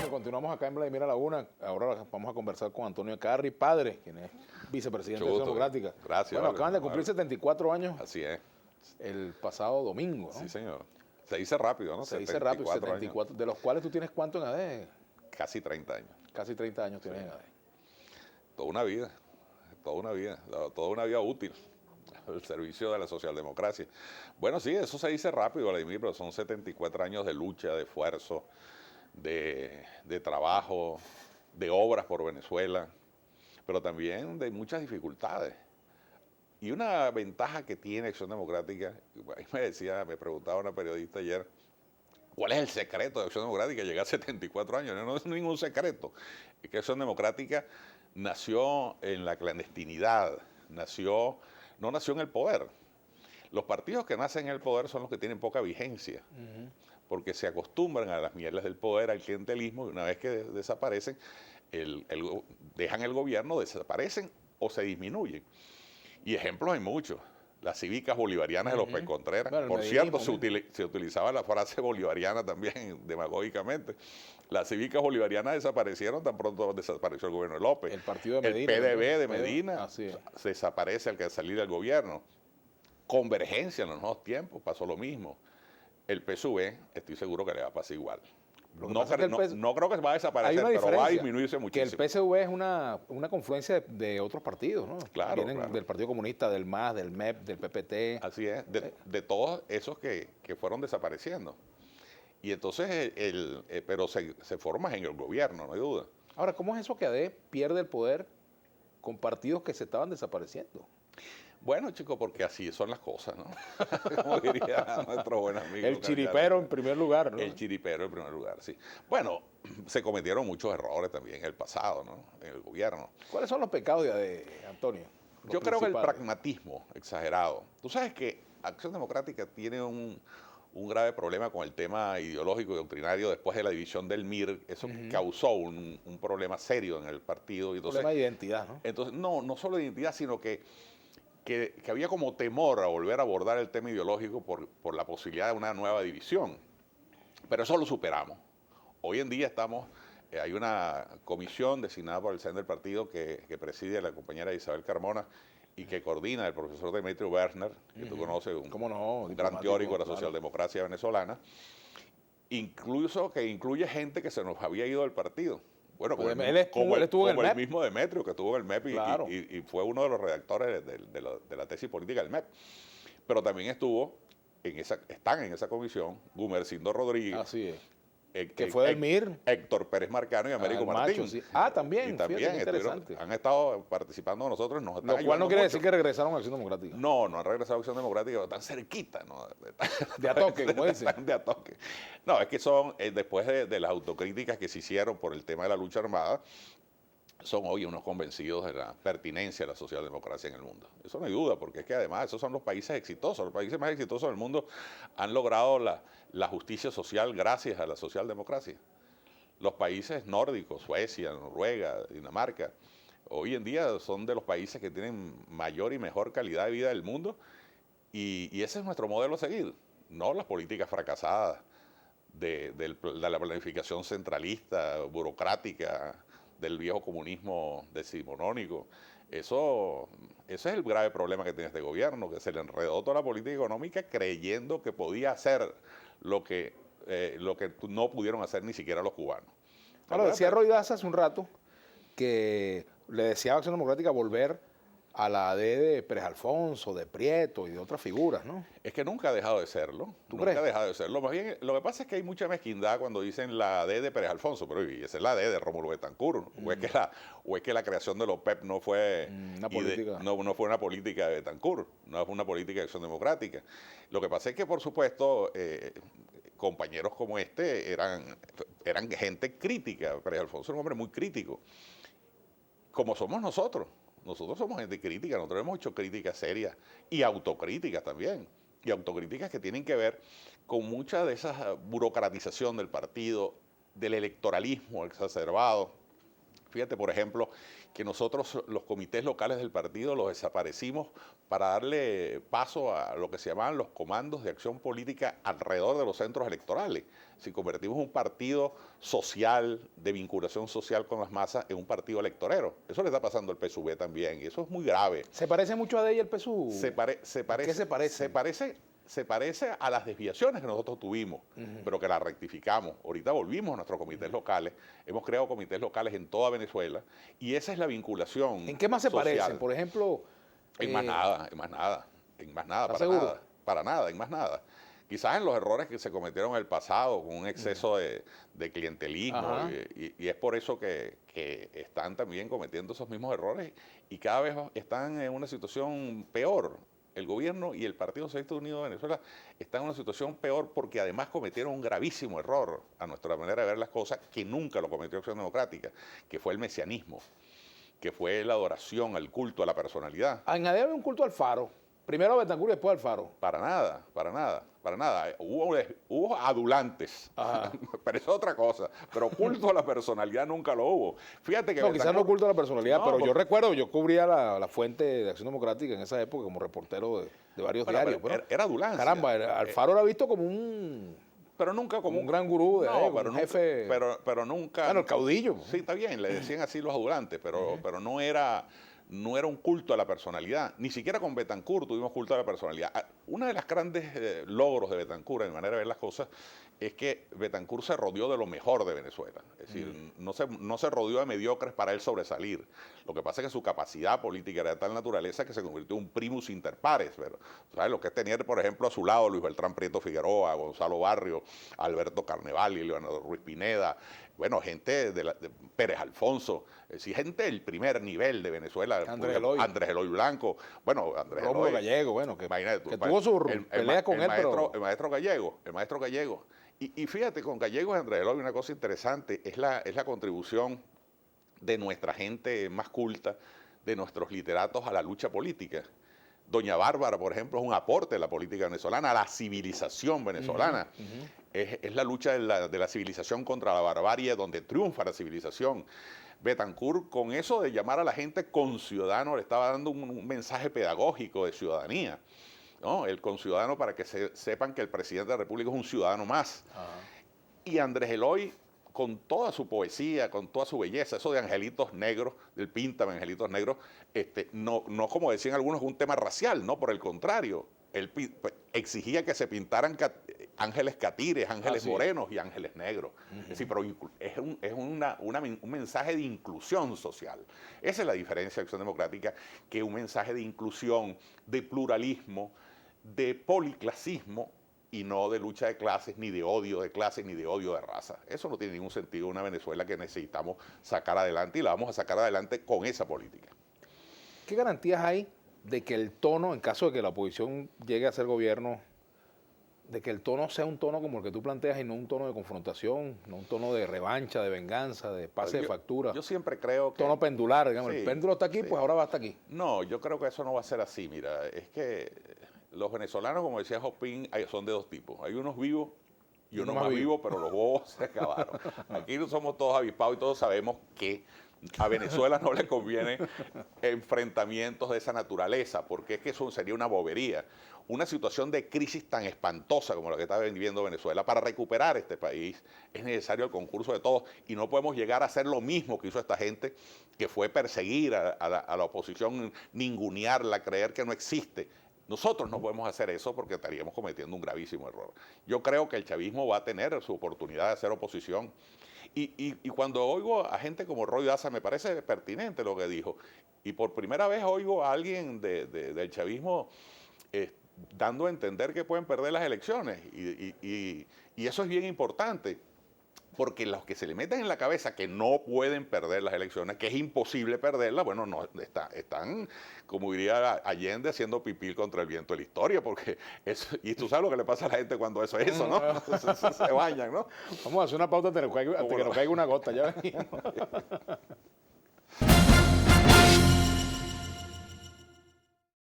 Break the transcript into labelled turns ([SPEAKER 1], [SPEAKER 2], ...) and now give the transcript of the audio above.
[SPEAKER 1] Antonio, continuamos acá en Vladimir Laguna. Ahora vamos a conversar con Antonio Carri, padre, quien es vicepresidente de Acción Democrática.
[SPEAKER 2] Gracias.
[SPEAKER 1] Bueno, acaban de cumplir 74 años.
[SPEAKER 2] Así es.
[SPEAKER 1] El pasado domingo, ¿no?
[SPEAKER 2] Sí, señor. Se dice rápido, ¿no?
[SPEAKER 1] Se dice rápido, 74, años. De los cuales tú tienes ¿cuánto en AD?
[SPEAKER 2] Casi 30 años.
[SPEAKER 1] Casi 30 años tienes en AD.
[SPEAKER 2] Toda una vida útil al servicio de la socialdemocracia. Bueno, sí, eso se dice rápido, Vladimir, pero son 74 años de lucha, de esfuerzo, de trabajo, de obras por Venezuela, pero también de muchas dificultades. Y una ventaja que tiene Acción Democrática, ahí me preguntaba una periodista ayer, ¿cuál es el secreto de Acción Democrática? Llegar a 74 años, no es ningún secreto. Es que Acción Democrática nació en la clandestinidad, no nació en el poder. Los partidos que nacen en el poder son los que tienen poca vigencia, porque se acostumbran a las mieles del poder, al clientelismo, y una vez que desaparecen, dejan el gobierno, desaparecen o se disminuyen. Y ejemplos hay muchos. Las cívicas bolivarianas de López Contreras. Bueno, por cierto, se utilizaba la frase bolivariana también demagógicamente. Las cívicas bolivarianas desaparecieron tan pronto desapareció el gobierno de López.
[SPEAKER 1] El partido de Medina.
[SPEAKER 2] El PDB de Medina se desaparece al que salir del gobierno. Convergencia en los nuevos tiempos, pasó lo mismo. El PSUV, estoy seguro que le va a pasar igual. No creo que va a desaparecer, pero va a disminuirse muchísimo.
[SPEAKER 1] Que el PSV es una confluencia de otros partidos, ¿no?
[SPEAKER 2] Claro,
[SPEAKER 1] Vienen del Partido Comunista, del MAS, del MEP, del PPT.
[SPEAKER 2] Así es, de todos esos que fueron desapareciendo. Y entonces, pero se forma en el gobierno, no hay duda.
[SPEAKER 1] Ahora, ¿cómo es eso que AD pierde el poder con partidos que se estaban desapareciendo?
[SPEAKER 2] Bueno, chicos, porque así son las cosas, ¿no? Como diría nuestro buen amigo.
[SPEAKER 1] El chiripero en primer lugar, ¿no?
[SPEAKER 2] El chiripero en primer lugar, sí. Bueno, se cometieron muchos errores también en el pasado, ¿no? En el gobierno.
[SPEAKER 1] ¿Cuáles son los pecados de Antonio?
[SPEAKER 2] Yo creo que el pragmatismo exagerado. Tú sabes que Acción Democrática tiene un grave problema con el tema ideológico y doctrinario después de la división del MIR. Eso causó un problema serio en el partido.
[SPEAKER 1] Un problema de identidad, ¿no?
[SPEAKER 2] Entonces, no solo de identidad, sino que había como temor a volver a abordar el tema ideológico por la posibilidad de una nueva división. Pero eso lo superamos. Hoy en día hay una comisión designada por el CEN del partido que preside la compañera Isabel Carmona y que coordina el profesor Demetrio Werner, que tú conoces, un gran teórico de la socialdemocracia venezolana, incluso que incluye gente que se nos había ido del partido. Bueno, como el mismo Demetrio, que estuvo en el MEP y fue uno de los redactores de la tesis política del MEP. Pero también están en esa comisión Gumercindo Rodríguez.
[SPEAKER 1] Así es. Que fue del MIR.
[SPEAKER 2] Héctor Pérez Marcano y Américo Martín.
[SPEAKER 1] Macho, sí. También.
[SPEAKER 2] Y también han estado participando con nosotros.
[SPEAKER 1] Lo cual no quiere decir que regresaron a Acción Democrática.
[SPEAKER 2] No han regresado a Acción Democrática, pero están cerquita, ¿no?
[SPEAKER 1] De a toque, como dicen.
[SPEAKER 2] De a toque. No, es que son, después de las autocríticas que se hicieron por el tema de la lucha armada, son hoy unos convencidos de la pertinencia de la socialdemocracia en el mundo. Eso no hay duda, porque es que además esos son los países exitosos. Los países más exitosos del mundo han logrado la justicia social gracias a la socialdemocracia. Los países nórdicos, Suecia, Noruega, Dinamarca, hoy en día son de los países que tienen mayor y mejor calidad de vida del mundo y ese es nuestro modelo a seguir, no las políticas fracasadas de la planificación centralista, burocrática, del viejo comunismo decimonónico. Ese es el grave problema que tiene este gobierno, que se le enredó toda la política económica creyendo que podía hacer lo que no pudieron hacer ni siquiera los cubanos.
[SPEAKER 1] Claro, decía Roy Daza hace un rato que le deseaba a Acción Democrática volver a la AD de Pérez Alfonso, de Prieto y de otras figuras, ¿no?
[SPEAKER 2] Es que nunca ha dejado de serlo.
[SPEAKER 1] Nunca
[SPEAKER 2] ha dejado de serlo. Más bien, lo que pasa es que hay mucha mezquindad cuando dicen la AD de Pérez Alfonso, pero esa es la AD de Rómulo Betancourt. O es que la creación de los PEP no fue no fue una política de Betancourt, no fue una política de Acción Democrática. Lo que pasa es que, por supuesto, compañeros como este eran gente crítica. Pérez Alfonso era un hombre muy crítico, como somos nosotros. Nosotros somos gente crítica, nosotros hemos hecho críticas serias y autocríticas también. Y autocríticas que tienen que ver con mucha de esa burocratización del partido, del electoralismo exacerbado. Fíjate, por ejemplo, que nosotros los comités locales del partido los desaparecimos para darle paso a lo que se llamaban los comandos de acción política alrededor de los centros electorales. Si convertimos un partido social, de vinculación social con las masas, en un partido electorero. Eso le está pasando al PSUV también, y eso es muy grave.
[SPEAKER 1] ¿Se parece mucho a DEI el PSUV?
[SPEAKER 2] ¿Qué se parece? Se parece a las desviaciones que nosotros tuvimos, pero que las rectificamos. Ahorita volvimos a nuestros comités locales, hemos creado comités locales en toda Venezuela, y esa es la vinculación.
[SPEAKER 1] ¿En qué más se
[SPEAKER 2] social.
[SPEAKER 1] parecen? Por ejemplo...
[SPEAKER 2] En más nada, en más nada, en más nada, para nada, en más nada. Quizás en los errores que se cometieron en el pasado, con un exceso de clientelismo, y es por eso que están también cometiendo esos mismos errores, y cada vez están en una situación peor. El gobierno y el Partido Socialista Unido de Venezuela están en una situación peor porque además cometieron un gravísimo error, a nuestra manera de ver las cosas, que nunca lo cometió Acción Democrática, que fue el mesianismo, que fue la adoración, el culto a la personalidad.
[SPEAKER 1] En ADE había un culto al Faro. Primero a Betancur y después al Faro.
[SPEAKER 2] Para nada, para nada, para nada. Hubo adulantes, pero eso es otra cosa. Pero culto a la personalidad nunca lo hubo. Fíjate que...
[SPEAKER 1] No, quizás no culto a la personalidad,
[SPEAKER 2] no,
[SPEAKER 1] pero yo recuerdo, yo cubría la fuente de Acción Democrática en esa época como reportero de varios diarios.
[SPEAKER 2] Pero era adulancia.
[SPEAKER 1] Caramba, al Faro era visto como un...
[SPEAKER 2] Pero nunca como
[SPEAKER 1] un gran gurú,
[SPEAKER 2] pero
[SPEAKER 1] un jefe...
[SPEAKER 2] Pero nunca...
[SPEAKER 1] Bueno, el caudillo.
[SPEAKER 2] Sí, está bien, le decían así los adulantes, pero no era un culto a la personalidad. Ni siquiera con Betancur tuvimos culto a la personalidad. Uno de los grandes logros de Betancur, en mi manera de ver las cosas, es que Betancur se rodeó de lo mejor de Venezuela. Es decir, no se rodeó de mediocres para él sobresalir. Lo que pasa es que su capacidad política era de tal naturaleza que se convirtió en un primus inter pares. Pero, ¿sabes? Lo que es tener, por ejemplo, a su lado Luis Beltrán Prieto Figueroa, Gonzalo Barrio, Alberto Carnevali, Leonardo Ruiz Pineda, bueno, gente de Pérez Alfonso, gente del primer nivel de Venezuela, Andrés Eloy Blanco, bueno, Andrés Eloy.
[SPEAKER 1] Rómulo Gallego, bueno, que tuvo su pelea con él, pero...
[SPEAKER 2] El maestro Gallego. Y fíjate, con Gallego y Andrés Eloy una cosa interesante, es la contribución de nuestra gente más culta, de nuestros literatos a la lucha política. Doña Bárbara, por ejemplo, es un aporte de la política venezolana, a la civilización venezolana. Es la lucha de la civilización contra la barbarie, donde triunfa la civilización. Betancur, con eso de llamar a la gente conciudadano, le estaba dando un mensaje pedagógico de ciudadanía, ¿no? El conciudadano, para que sepan que el presidente de la República es un ciudadano más. Y Andrés Eloy, con toda su poesía, con toda su belleza, eso de angelitos negros, del Píntame Angelitos Negros, no como decían algunos, un tema racial, no, por el contrario. Él exigía que se pintaran ángeles catires, ángeles morenos y ángeles negros. Es decir, pero es un mensaje de inclusión social. Esa es la diferencia de Acción Democrática, que un mensaje de inclusión, de pluralismo, de policlasismo, y no de lucha de clases, ni de odio de clases, ni de odio de raza. Eso no tiene ningún sentido en una Venezuela que necesitamos sacar adelante, y la vamos a sacar adelante con esa política.
[SPEAKER 1] ¿Qué garantías hay de que el tono, en caso de que la oposición llegue a ser gobierno, de que el tono sea un tono como el que tú planteas y no un tono de confrontación, no un tono de revancha, de venganza, de pase de factura?
[SPEAKER 2] Yo siempre creo que...
[SPEAKER 1] Tono pendular, digamos, el péndulo está aquí, pues ahora va hasta aquí.
[SPEAKER 2] No, yo creo que eso no va a ser así, mira, es que los venezolanos, como decía Jospin, son de dos tipos. Hay unos vivos y unos más vivos, pero los bobos se acabaron. Aquí no somos todos avispados y todos sabemos que a Venezuela no le conviene enfrentamientos de esa naturaleza, porque es que eso sería una bobería. Una situación de crisis tan espantosa como la que está viviendo Venezuela, para recuperar este país es necesario el concurso de todos, y no podemos llegar a hacer lo mismo que hizo esta gente, que fue perseguir a la oposición, ningunearla, creer que no existe. Nosotros no podemos hacer eso porque estaríamos cometiendo un gravísimo error. Yo creo que el chavismo va a tener su oportunidad de hacer oposición. Y cuando oigo a gente como Roy Daza, me parece pertinente lo que dijo. Y por primera vez oigo a alguien del chavismo dando a entender que pueden perder las elecciones. Y eso es bien importante, porque los que se le meten en la cabeza que no pueden perder las elecciones, que es imposible perderlas, bueno, no están, como diría Allende, haciendo pipí contra el viento de la historia, porque eso, y tú sabes lo que le pasa a la gente cuando eso es eso, ¿no? se bañan, ¿no?
[SPEAKER 1] Vamos a hacer una pausa hasta que nos caiga una gota, ya venimos.